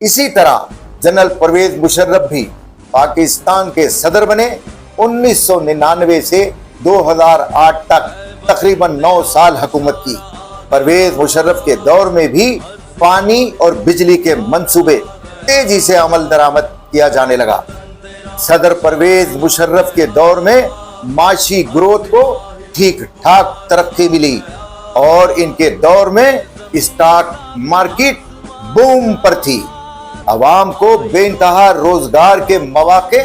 इसी तरह जनरल परवेज मुशर्रफ भी पाकिस्तान के सदर बने। 1999 से 2008 तक तकरीबन 9 साल हुकूमत की। परवेज मुशर्रफ के दौर में भी पानी और बिजली के मंसूबे तेजी से अमल दरामद किया जाने लगा। सदर परवेज मुशर्रफ के दौर में माशी ग्रोथ को ठीक ठाक तरक्की मिली और इनके दौर में स्टॉक मार्केट बूम पर थी। अवाम को बेइंतहा रोजगार के मौके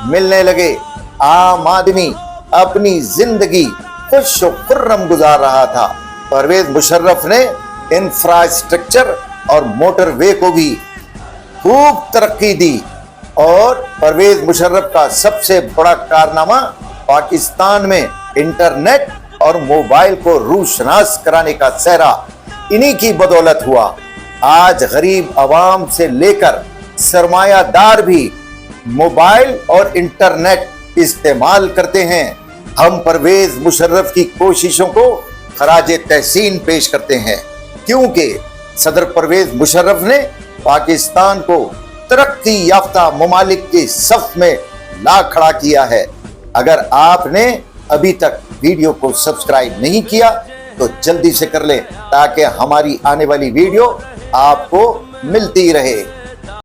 मिलने लगे। आम आदमी अपनी जिंदगी खुश और खुर्रम गुजार रहा था। परवेज मुशर्रफ ने इंफ्रास्ट्रक्चर और मोटरवे को भी खूब तरक्की दी और परवेज मुशर्रफ का सबसे बड़ा कारनामा पाकिस्तान में इंटरनेट और मोबाइल को रूशनास कराने का सेहरा इन्हीं की बदौलत हुआ। आज गरीब आवाम से लेकर सरमायादार भी मोबाइल और इंटरनेट इस्तेमाल करते हैं। हम परवेज मुशर्रफ की कोशिशों को खराज तहसीन पेश करते हैं, क्योंकि सदर परवेज मुशर्रफ ने पाकिस्तान को तरक्की याफ्ता ममालिक के सफ में ला खड़ा किया है। अगर आपने अभी तक वीडियो को सब्सक्राइब नहीं किया तो जल्दी से कर लें ताकि हमारी आने वाली वीडियो आपको मिलती रहे।